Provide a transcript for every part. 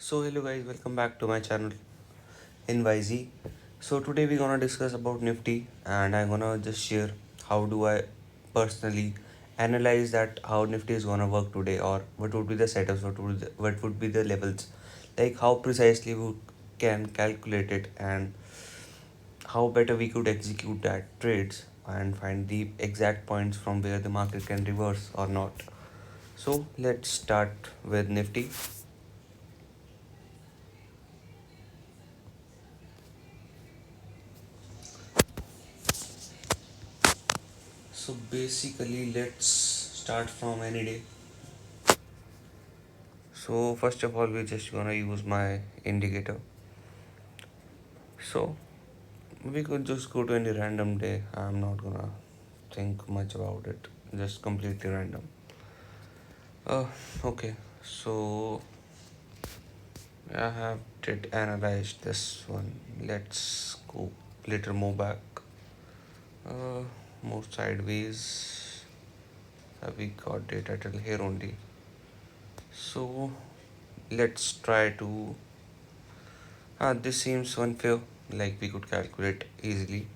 So hello guys, welcome back to my channel NYZ. So today we're gonna discuss about Nifty and I'm gonna just share how do I personally analyze that how Nifty is gonna work today, or what would be the setups, what would be the levels, like how precisely we can calculate it and how better we could execute that trades and find the exact points from where the market can reverse or not. So let's start with Nifty. So basically, let's start from any day. So first of all, we're just gonna use my indicator. So we could just go to any random day. I'm not gonna think much about it. Just completely random. Uh, okay. So I have did analyze this one. Let's go little more back. Uh, more sideways. We got data till here only. So let's try to this seems unfair, like we could calculate easily.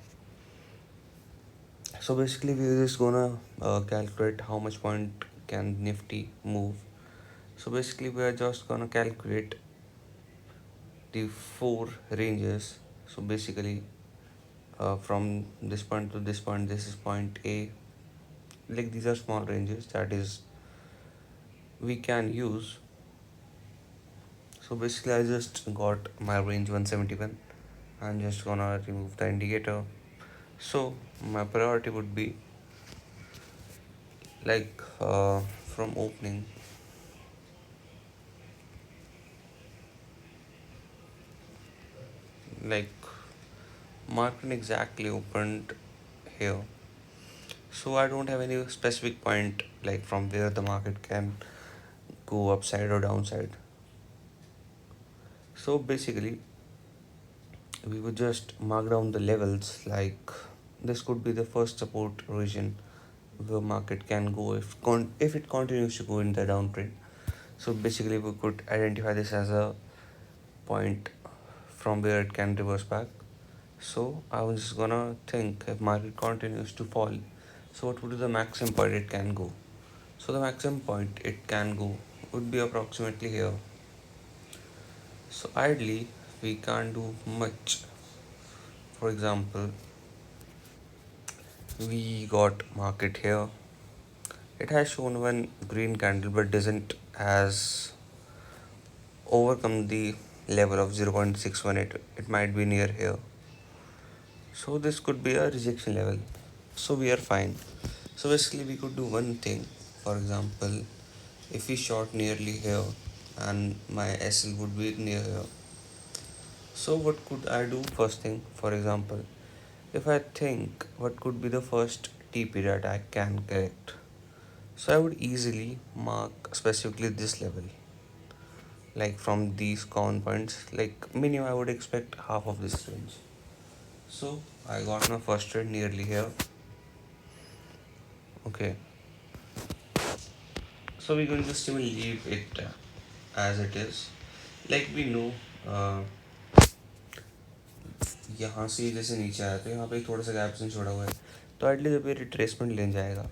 So basically, we're just gonna calculate how much point can Nifty move. So basically, we are just gonna calculate the four ranges. So basically, from this point to this point, this is point A. Like these are small ranges that is we can use. So basically, I just got my range 171. I'm just gonna remove the indicator. So my priority would be like from opening, like market exactly opened here, so I don't have any specific point like from where the market can go upside or downside. So basically we would just mark down the levels, like this could be the first support region where market can go if it continues to go in the downtrend. So basically we could identify this as a point from where it can reverse back. So I was just gonna think if market continues to fall, so what would be the maximum point it can go? So the maximum point it can go would be approximately here. So ideally we can't do much. For example, we got market here. It has shown one green candle but doesn't has overcome the level of 0.618. It might be near here. So this could be a rejection level. So we are fine. So basically we could do one thing. For example, if we short nearly here and my SL would be near here. So what could I do first thing? For example, if I think what could be the first TP that I can correct. So I would easily mark specifically this level. Like from these common points, like minimum I would expect half of this range. So I got my first trade nearly here. Okay. So we're going to just even leave it as it is. Like we know यहाँ से जैसे नीचे आया तो यहाँ पे थोड़ा सा गैप से छोड़ा हुआ है, तो एटलीस्ट जब ये रिट्रेसमेंट लेने जाएगा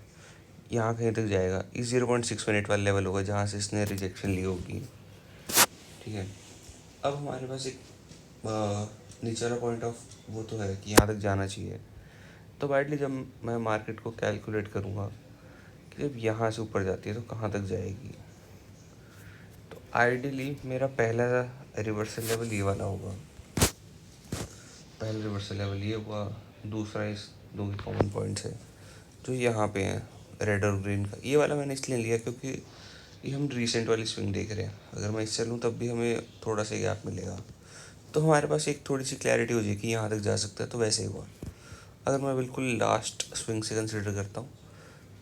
यहाँ कहीं तक जाएगा, इस 0.618 वाला लेवल होगा जहाँ से इसने रिजेक्शन ली होगी. ठीक है. अब हमारे पास एक नीचे वाला पॉइंट ऑफ वो तो है कि यहाँ तक जाना चाहिए. तो वाइडली जब मैं मार्केट को कैलकुलेट करूँगा कि जब यहाँ से ऊपर जाती है तो कहाँ तक जाएगी, तो आइडियली मेरा पहला रिवर्सल लेवल ये वाला होगा. पहला रिवर्सल लेवल ये हुआ. दूसरा इस दो के कॉमन पॉइंट्स है जो यहाँ पे हैं, रेड और ग्रीन का. ये वाला मैंने इसलिए लिया क्योंकि ये हम रिसेंट वाली स्विंग देख रहे हैं. अगर मैं इससे लूँ तब भी हमें थोड़ा सा गैप मिलेगा, तो हमारे पास एक थोड़ी सी क्लैरिटी हो जाएगी कि यहाँ तक जा सकता है. तो वैसे ही हुआ. अगर मैं बिल्कुल लास्ट स्विंग से कंसिडर करता हूँ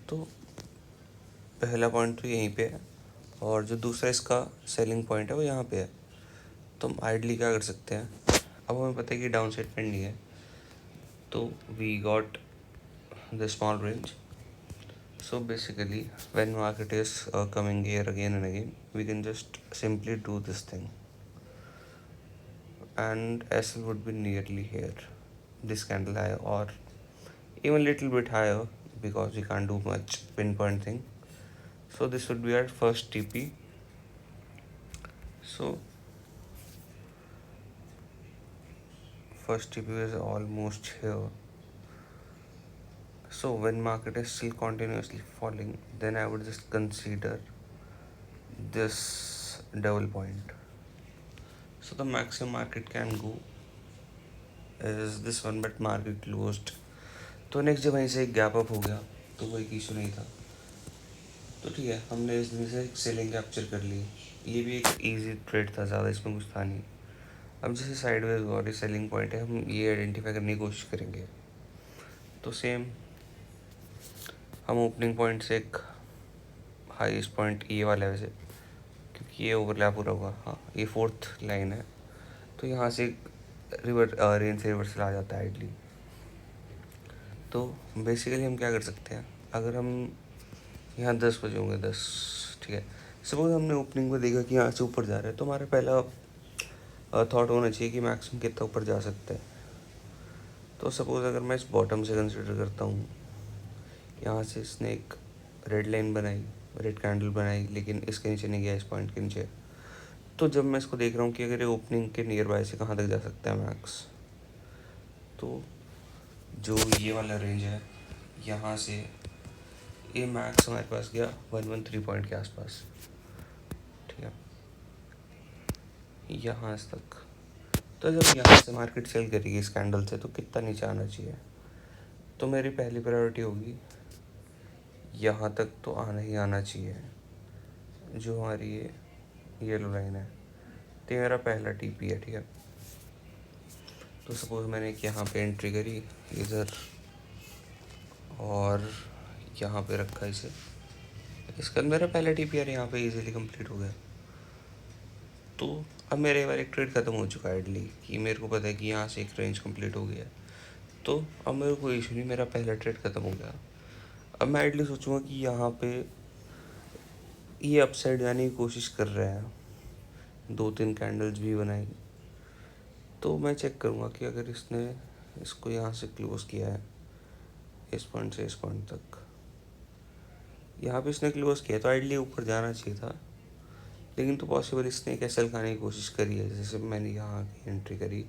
तो पहला पॉइंट तो यहीं पे है और जो दूसरा इसका सेलिंग पॉइंट है वो यहाँ पे है. तो हम आइडली क्या कर सकते हैं, अब हमें पता है कि डाउन साइड पेंडिंग है, तो we got the small range. So basically, when market is coming here again and again, we can just simply do this thing. and SL would be nearly here, this candle high, or even little bit higher, because we can't do much pinpoint thing. So this would be our first TP. So first TP is almost here. So when market is still continuously falling, then I would just consider this double point. So the maximum market can go is this one, but market closed. तो next जब वहीं से एक gap up हो गया तो कोई issue नहीं था, तो ठीक है, हमने इस दिन से एक सेलिंग कैप्चर कर ली। ये भी एक इजी ट्रेड था, ज़्यादा इसमें कुछ था नहीं। अब जैसे साइडवेज और ये सेलिंग पॉइंट है, हम ये आइडेंटिफाई करने की कोशिश करेंगे। तो सेम हम ओपनिंग पॉइंट से एक हाईएस्ट पॉइंट ये वाला है वैसे, क्योंकि ये ओवरलैप हो रहा होगा, हाँ ये फोर्थ लाइन है, तो यहाँ से रेंज से रिवर्सल आ जाता है आइडली। तो बेसिकली हम क्या कर सकते हैं, अगर हम यहाँ 10 बजे होंगे, 10, ठीक है, सपोज हमने ओपनिंग में देखा कि यहाँ से ऊपर जा रहा है, तो हमारा पहला थॉट होना चाहिए कि मैक्सिमम कितना ऊपर जा सकता है। तो सपोज अगर मैं इस बॉटम से कंसिडर करता हूँ, यहाँ से इसने एक रेड लाइन बनाई, रेड कैंडल बनाई, लेकिन इसके नीचे नहीं गया, इस पॉइंट के नीचे। तो जब मैं इसको देख रहा हूँ कि अगर ये ओपनिंग के नियर बाय से कहाँ तक जा सकता है मैक्स, तो जो ये वाला रेंज है, यहाँ से ये मैक्स हमारे पास गया 113 पॉइंट के आसपास, ठीक है, यहाँ तक। तो जब यहाँ से मार्केट सेल करेगी इस कैंडल से, तो कितना नीचे आना चाहिए, तो मेरी पहली प्रायोरिटी होगी यहाँ तक तो आना ही आना चाहिए, जो हमारी ये येलो लाइन है। तो मेरा पहला टीपी है, ठीक है। तो सपोज मैंने एक यहाँ पे एंट्री करी इधर, और यहाँ पे रखा इसे, इसका मेरा पहला टीपी यार यहाँ पे इजीली कंप्लीट हो गया। तो अब मेरे बार एक ट्रेड ख़त्म हो चुका है आइडली, कि मेरे को पता है कि यहाँ से एक रेंज कंप्लीट हो गया है, तो अब मेरे को कोई इशू नहीं, मेरा पहला ट्रेड ख़त्म हो गया। अब मैं आइडली सोचूंगा कि यहाँ पे ये अपसाइड जाने की कोशिश कर रहा है, 2-3 कैंडल्स भी बनाई, तो मैं चेक करूँगा कि अगर इसने इसको यहाँ से क्लोज़ किया है, इस पॉइंट से इस पॉइंट तक, यहाँ पे इसने क्लोज़ किया, तो आइडली ऊपर जाना चाहिए था, लेकिन तो पॉसिबल इसने एक एसएल खाने की कोशिश करी है। जैसे मैंने यहाँ की एंट्री करी,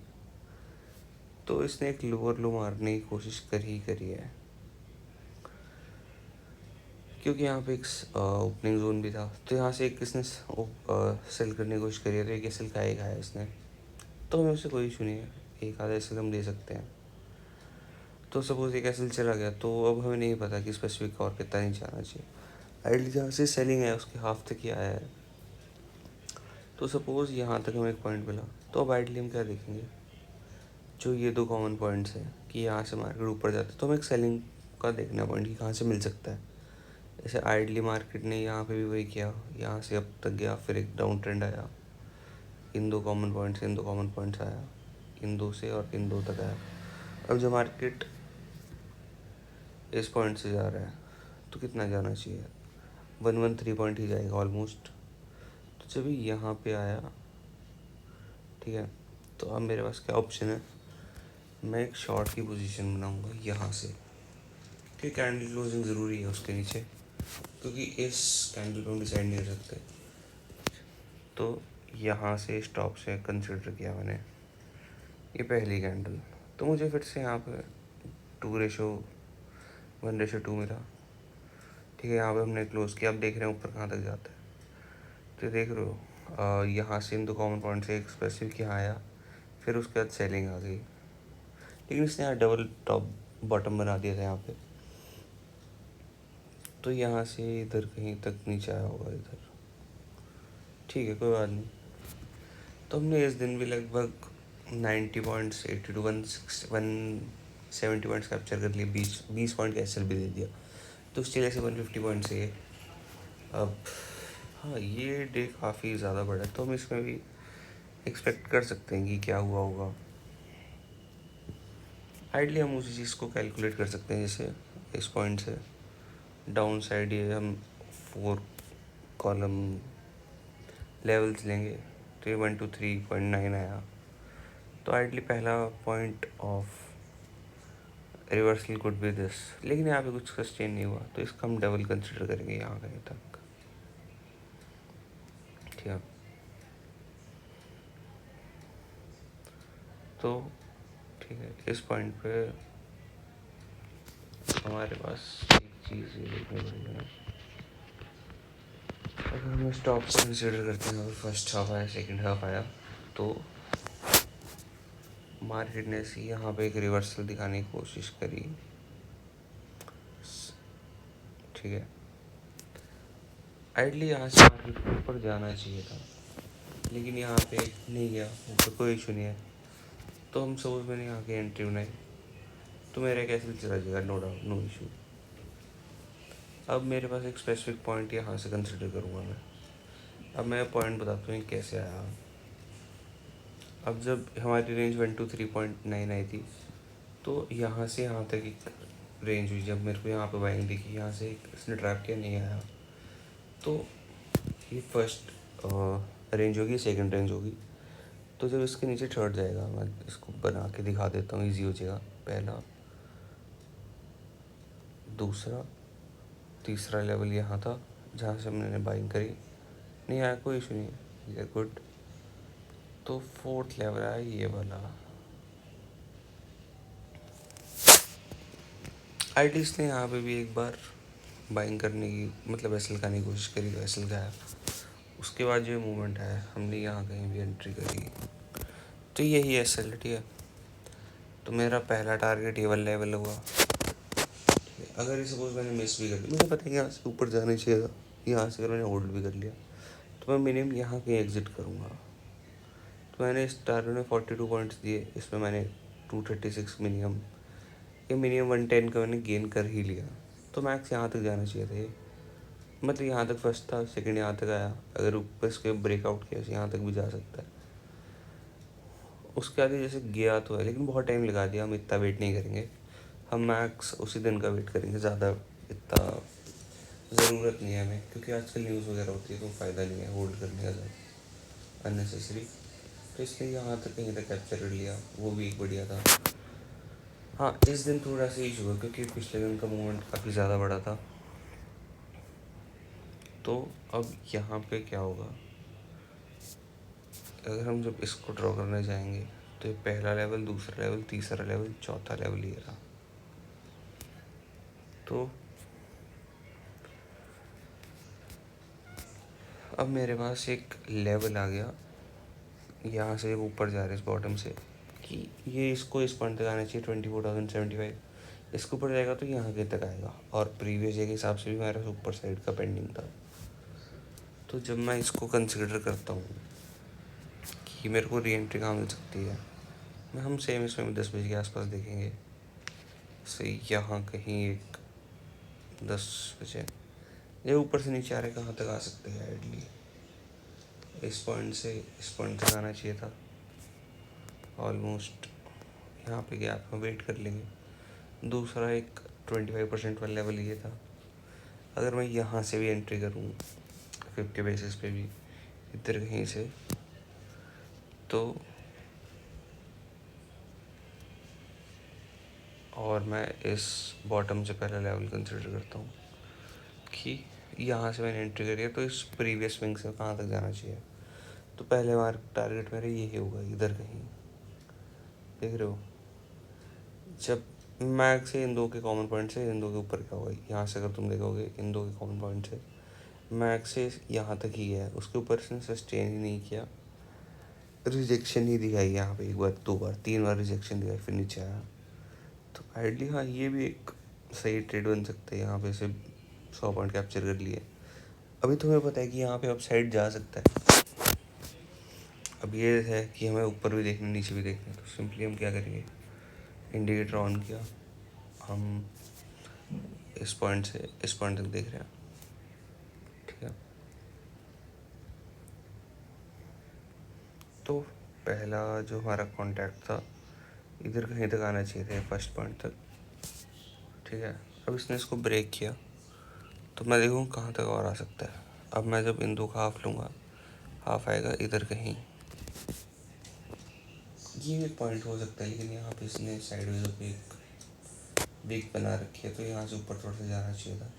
तो इसने एक लोअर लो मारने की कोशिश करी है, क्योंकि यहाँ पे एक ओपनिंग जोन भी था, तो यहाँ से एक इसने सेल करने की कोशिश करी है, तो एक एसएल खाएगा है इसने, तो हमें उससे कोई इशू नहीं है, एक आधा एसएल हम दे सकते हैं। तो सपोज एक एसएल चला गया, तो अब हमें नहीं पता कि स्पेसिफिक और कितना नीचे आना चाहिए। आइडली जहाँ से सेलिंग है उसके हाफ तक ही आया है, तो सपोज़ यहाँ तक हमें एक पॉइंट मिला, तो अब आइडली हम क्या देखेंगे, जो ये दो कॉमन पॉइंट्स हैं कि यहाँ से मार्केट ऊपर जाता है, तो हमें एक सेलिंग का देखना पॉइंट कि कहाँ से मिल सकता है। जैसे आइडली मार्केट ने यहाँ पे भी वही किया, यहाँ से अब तक गया, फिर एक डाउन ट्रेंड आया, इन दो कॉमन पॉइंट्स आया, इन दो से और इन दो तक आया। अब जो मार्केट इस पॉइंट से जा रहा है, तो कितना जाना चाहिए, 113 पॉइंट ही जाएगा ऑलमोस्ट। तो जब यहाँ पे आया, ठीक है, तो अब मेरे पास क्या ऑप्शन है, मैं एक शॉर्ट की पोजीशन बनाऊंगा यहाँ से, कि कैंडल क्लोजिंग ज़रूरी है उसके नीचे, क्योंकि इस कैंडल को हम डिसाइड नहीं कर सकते। तो यहाँ से स्टॉप से कंसिडर किया मैंने ये पहली कैंडल, तो मुझे फिर से यहाँ पे 2:1:2 मिला, ठीक है। यहाँ पे हमने क्लोज़ किया, अब देख रहे हैं ऊपर कहाँ तक जाता है, तो देख रहे हो यहाँ से इन दो कॉमन पॉइंट से एक स्पेसिफिक यहाँ आया, फिर उसके बाद सेलिंग आ गई, लेकिन इसने यहाँ डबल टॉप बॉटम बना दिया था यहाँ पे, तो यहाँ से इधर कहीं तक नीचे आया होगा इधर, ठीक है, कोई बात नहीं। तो हमने इस दिन भी लगभग 90 पॉइंट्स, 80 to 170 पॉइंट्स कैप्चर कर लिए, 20 पॉइंट का एसएल भी दे दिया, तो स्टिल ऐसे 150 पॉइंट्स है ये। अब हाँ, ये डे काफ़ी ज़्यादा बड़ा है, तो हम इसमें भी एक्सपेक्ट कर सकते हैं कि क्या हुआ होगा। हाइडली हम उसी चीज़ को कैलकुलेट कर सकते हैं, जैसे इस पॉइंट से डाउन साइड ये हम 4 कॉलम लेवल्स लेंगे, तो ये 123.9 आया, तो आइडली पहला point of reversal could be this, लेकिन यहाँ पे कुछ सस्टेन नहीं हुआ तो इसका हम डबल कंसिडर करेंगे यहाँ कहीं तक। ठीक है, तो ठीक है, इस पॉइंट पे हमारे पास एक चीज़ ये देखने पड़ेगी। अगर हम स्टॉप को कंसिडर करते हैं, फर्स्ट हाफ आया, सेकंड हाफ आया, तो मार्केट ने सी यहाँ पे एक रिवर्सल दिखाने की कोशिश करी। ठीक है, आइडली यहाँ से मार्केट को ऊपर जाना चाहिए था, लेकिन यहाँ पे नहीं गया, ऊपर कोई इशू नहीं है। तो हम सपोज मैंने यहाँ की एंट्री बनाई तो मेरा कैसे भी चला जाएगा, नो डाउट, नो इशू। अब मेरे पास एक स्पेसिफिक पॉइंट यहाँ से कंसिडर करूँगा मैं। अब मैं पॉइंट बताता हूँ कैसे आया। अब जब हमारी रेंज 123.9 आई थी, तो यहाँ से यहाँ तक एक रेंज हुई। जब मेरे को यहाँ पे बाइंग दिखी, यहाँ से इसने ट्रैप किया, नहीं आया, तो ये फर्स्ट रेंज होगी, सेकंड रेंज होगी। तो जब इसके नीचे थर्ड जाएगा, मैं इसको बना के दिखा देता हूँ, इजी हो जाएगा। पहला, दूसरा, तीसरा लेवल यहाँ था जहाँ से मैंने बाइंग करी, नहीं आया, कोई इशू नहीं है, ये गुड। तो फोर्थ लेवल आया ये वाला। आइडिस ने यहाँ पे भी एक बार बाइंग करने की, मतलब एसल खाने की कोशिश करी, तो एसल खाया। उसके बाद जो मूवमेंट आया, हमने यहाँ कहीं भी एंट्री करी, तो यही एसल। ठीक है, तो मेरा पहला टारगेट ये वाला लेवल हुआ। अगर ये सपोज मैंने मिस भी कर लिया, मुझे पता है यहाँ से ऊपर जाना चाहिए था, यहाँ से अगर मैंने होल्ड भी कर लिया तो मैं मिनिमम यहाँ कहीं एग्जिट करूँगा। तो मैंने इस टारगेट में 42 पॉइंट्स दिए, इसमें मैंने 236 मिनिमम, ये मिनिमम 110 का मैंने गेन कर ही लिया। तो मैक्स यहाँ तक जाना चाहिए था ये, मतलब यहाँ तक फर्स्ट था, सेकंड यहाँ तक आया। अगर ऊपर इसके ब्रेकआउट किया यहाँ तक भी जा सकता है। उसके आगे जैसे गया तो है, लेकिन बहुत टाइम लगा दिया, हम इतना वेट नहीं करेंगे। हम मैक्स उसी दिन का वेट करेंगे, ज़्यादा इतना ज़रूरत नहीं है हमें, क्योंकि आजकल न्यूज़ वगैरह होती है तो फ़ायदा नहीं है होल्ड करने का ज़्यादा अननेसेसरी। तो इसलिए यहाँ तक कहीं तक कैप्चर कर लिया, वो भी एक बढ़िया था। हाँ, इस दिन थोड़ा सा इशू हुआ क्योंकि पिछले दिन का मूवमेंट काफ़ी ज़्यादा बड़ा था। तो अब यहाँ पे क्या होगा, अगर हम जब इसको ड्रॉ करने जाएंगे तो ये पहला लेवल, दूसरा लेवल, तीसरा लेवल, चौथा लेवल ये रहा। तो अब मेरे पास एक लेवल आ गया, यहाँ से ऊपर जा रहे हैं इस बॉटम से, कि ये इसको इस पॉइंट तक आना चाहिए 24,075। इसके ऊपर जाएगा तो यहाँ के तक आएगा, और प्रीवियस डे के हिसाब से भी मेरा ऊपर साइड का पेंडिंग था। तो जब मैं इसको कंसिडर करता हूँ कि मेरे को री एंट्री कहाँ मिल सकती है, मैं हम सेम इसमें 10 बजे के आसपास देखेंगे। सही यहाँ कहीं एक 10 बजे ये ऊपर से नीचे आ रहे, कहाँ तक आ सकते हैं आइडली, इस पॉइंट से इस पॉइंट तक आना चाहिए था ऑलमोस्ट। यहाँ पे गैप में वेट कर लेंगे। दूसरा एक 25% वाला लेवल ये था। अगर मैं यहाँ से भी एंट्री करूँ 50 बेसिस पे भी इधर कहीं से, तो और मैं इस बॉटम से पहला लेवल कंसिडर करता हूँ कि यहाँ से मैंने एंट्री करी है, तो इस प्रीवियस स्विंग से कहाँ तक जाना चाहिए। तो पहले बार टारगेट मेरा यही होगा, इधर कहीं, देख रहे हो। जब मैक्स से इन दो के कॉमन पॉइंट से इन दो के ऊपर क्या होगा, यहाँ से अगर तुम देखोगे इन दो के कॉमन पॉइंट से मैक्स से यहाँ तक ही है, उसके ऊपर इसने सस्टेन ही नहीं किया, रिजेक्शन ही दिखाई यहाँ पे, एक बार, दो बार, तीन बार रिजेक्शन दिखाई, फिर नीचे आया। तो आइडली हाँ, ये भी एक सही ट्रेड बन सकता है। यहाँ पे से 100 पॉइंट कैप्चर कर लिए। अभी तुम्हें पता है कि यहाँ पे अपसाइड जा सकता है। अब ये है कि हमें ऊपर भी देखना, नीचे भी देखना, तो सिंपली हम क्या करेंगे, इंडिकेटर ऑन किया, हम इस पॉइंट से इस पॉइंट तक देख रहे हैं। ठीक है, तो पहला जो हमारा कांटेक्ट था इधर कहीं तक आना चाहिए था, फर्स्ट पॉइंट तक। ठीक है, अब इसने इसको ब्रेक किया, तो मैं देखूँ कहाँ तक और आ सकता है। अब मैं जब इन दो का हाफ लूँगा, हाफ आएगा इधर कहीं, ये भी पॉइंट हो सकता है, लेकिन यहाँ पे इसने साइडवेज पे एक ब्रेक बना रखी है, तो यहाँ से ऊपर थोड़ा सा जाना चाहिए था।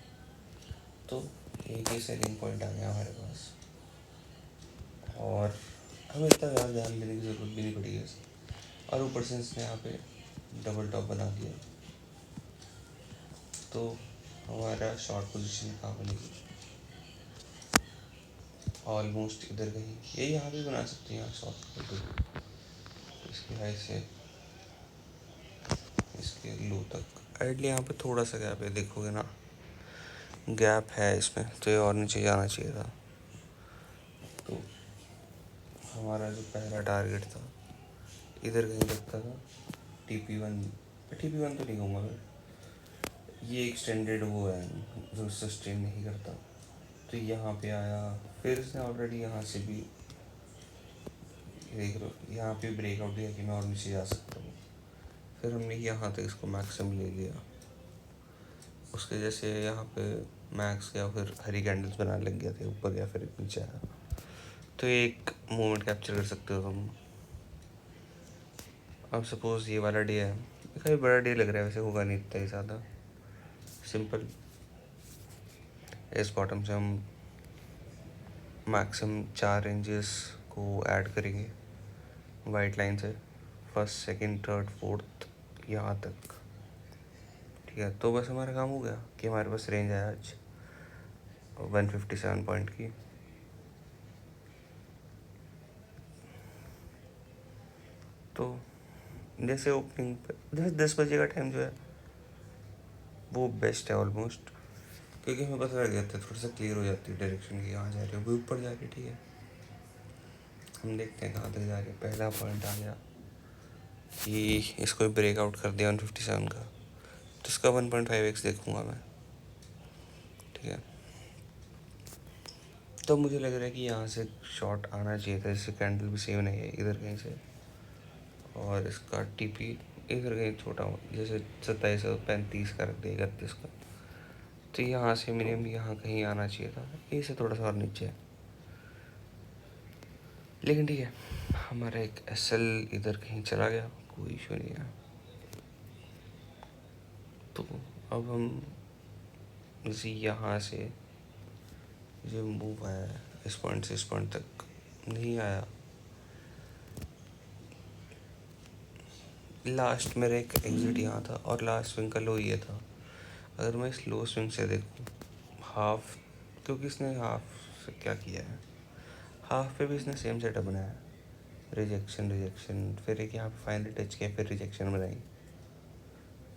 तो एक ही सेलिंग पॉइंट आ गया हमारे पास, और हमें इतना ज़्यादा ध्यान देने की ज़रूरत भी नहीं पड़ी है। और ऊपर से इसने यहाँ पे डबल टॉप बना दिया, तो हमारा शॉर्ट पोजीशन कहाँ बनेगी, ऑलमोस्ट इधर कहीं, ये यहाँ भी बना सकते हैं, यहाँ शॉर्ट इसकी हाई से इसके लो तक। आइडली यहाँ पे थोड़ा सा गैप है, देखोगे ना गैप है इसमें, तो ये और नीचे जाना चाहिए था। तो हमारा जो पहला टारगेट था इधर कहीं लगता था, TP1 तो नहीं कहूँगा मैं, ये एक्सटेंडेड वो है जो सस्टेन नहीं करता, तो यहाँ पे आया। फिर इसने ऑलरेडी यहाँ से भी देख लो, यहाँ पे ब्रेकआउट दिया कि मैं और नीचे जा सकता हूँ। फिर हमने यहाँ तक इसको मैक्सिमम ले लिया, उसके जैसे यहाँ पे मैक्स या फिर हरी कैंडल्स बनाने लग गया थे, ऊपर गया फिर नीचे आया। तो एक मोमेंट कैप्चर कर सकते हो तुम। अब सपोज ये वाला डे है, काफ़ी बड़ा डे लग रहा है, वैसे होगा नहीं इतना ही ज़्यादा, सिंपल। इस बॉटम से हम मैक्सिमम 4 रेंजेस को ऐड करेंगे वाइट लाइन से, फर्स्ट सेकंड थर्ड फोर्थ यहाँ तक, ठीक है। तो बस हमारा काम हो गया कि हमारे पास रेंज आया आज 157 पॉइंट की। तो जैसे ओपनिंग पे जैसे 10 बजे का टाइम जो है वो बेस्ट है ऑलमोस्ट, क्योंकि हमें पता लग जाता है, थोड़ा सा क्लियर हो जाती है डायरेक्शन की, कहाँ जा रही है, वो ऊपर जा रही है, ठीक है। हम देखते हैं कहाँ तक जा रही है। पहला पॉइंट आ गया कि इसको ब्रेकआउट कर दिया 157 का, तो इसका 1.5x देखूंगा मैं, ठीक है। तो मुझे लग रहा है कि यहाँ से शॉट आना चाहिए था, इससे कैंडल भी सेम नहीं है इधर कहीं से, और इसका TP इधर कहीं छोटा हो, जैसे 2735 का रख दिया, 31 का, तो यहाँ से मिनिमम यहाँ कहीं आना चाहिए था, इसे थोड़ा सा और नीचे है, लेकिन ठीक है। हमारा एक SL इधर कहीं चला गया, कोई इशू नहीं है। तो अब हम इसी यहाँ से जो मूव आया है इस पॉइंट से इस पॉइंट तक नहीं आया, लास्ट मेरा एक एग्जिट यहाँ था और लास्ट स्विंग का लो ये था। अगर मैं इस लो स्विंग से देखूँ हाफ, क्योंकि इसने हाफ से क्या किया है, हाफ पे भी इसने सेम सेटअप बनाया है, रिजेक्शन, फिर एक यहाँ पे फाइनली टच किया, फिर रिजेक्शन बनाई।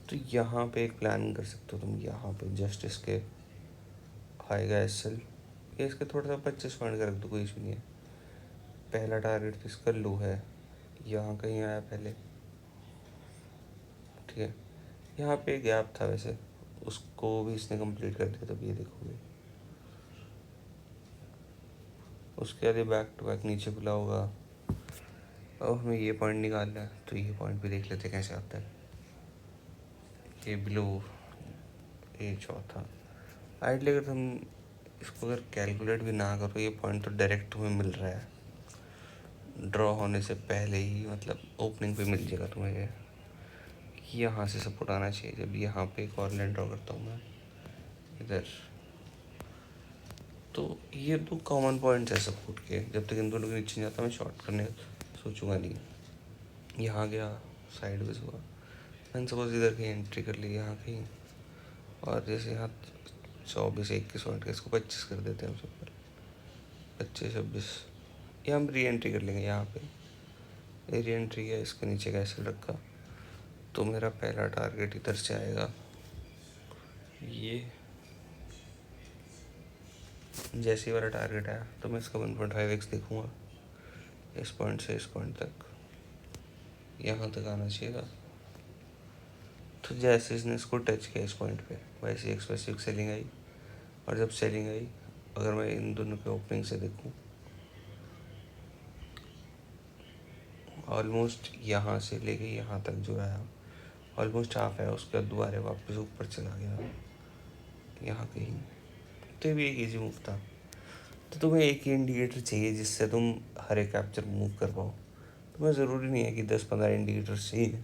तो यहाँ पे एक प्लान कर सकते हो तुम, यहाँ पे जस्ट इसके आएगा SL, ये इसके थोड़ा सा 25 पॉइंट का रख दो, कोई इशू नहीं है। पहला टारगेट तो इसका लो है, यहाँ कहीं आया पहले, ठीक है। यहाँ पे गैप था वैसे, उसको भी इसने कंप्लीट कर दिया, तब ये देखोगे उसके बाद बैक टू बैक नीचे खुला होगा। अब हमें ये पॉइंट निकालना है, तो ये पॉइंट भी देख लेते कैसे आता है। ये बिलो ये चौथा आइडली, अगर तुम इसको अगर कैलकुलेट भी ना करो, ये पॉइंट तो डायरेक्ट तुम्हें मिल रहा है ड्रॉ होने से पहले ही, मतलब ओपनिंग पे मिल जाएगा तुम्हें ये, यहाँ से सपोर्ट आना चाहिए। जब यहाँ पे एक और लाइन ड्रॉ करता हूँ मैं इधर, तो ये दो कॉमन पॉइंट्स है सपोर्ट के, जब तक इन दोनों के नीचे नहीं जाता मैं शॉर्ट करने सोचूंगा नहीं। यहाँ गया साइड वेज हुआ, मैंने सपोज इधर कहीं एंट्री कर ली यहाँ कहीं, और जैसे यहाँ 24-21 पॉइंट का, इसको 25 कर देते हैं हम सिंपल, 25-26, ये हम री एंट्री कर लेंगे। यहाँ पे री एंट्री है, इसके नीचे कैसे रखा, तो मेरा पहला टारगेट इधर से आएगा, ये जैसे वाला टारगेट आया तो मैं इसका 1.5x देखूँगा, इस पॉइंट से इस पॉइंट तक यहाँ तक आना चाहिए था। तो जैसे इसने इसको टच किया इस पॉइंट पे, वैसे एक स्पेसिफिक सेलिंग आई, और जब सेलिंग आई, अगर मैं इन दोनों के ओपनिंग से देखूँ, ऑलमोस्ट यहाँ से लेके यहाँ तक जो आया ऑलमोस्ट हाफ है, उसके बाद दोबारा वापस ऊपर चला गया यहाँ कहीं। तो ये भी एक ईजी मूव था। तो तुम्हें एक ही इंडिकेटर चाहिए जिससे तुम हर एक कैप्चर मूव कर पाओ, तो मैं ज़रूरी नहीं है कि 10-15 इंडिकेटर्स चाहिए।